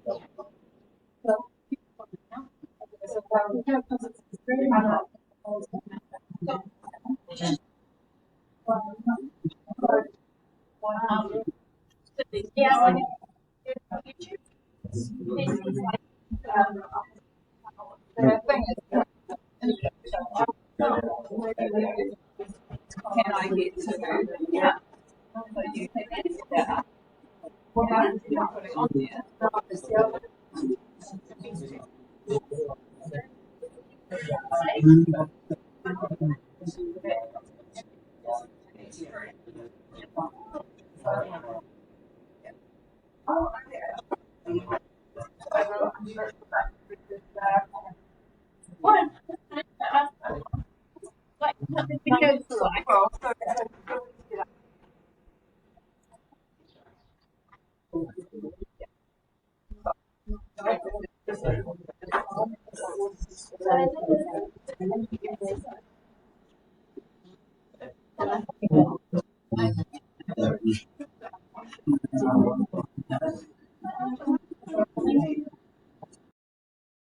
The thing is, can I get to? Yeah. So you can edit that. What happens if you put it on there? What? Like, because like,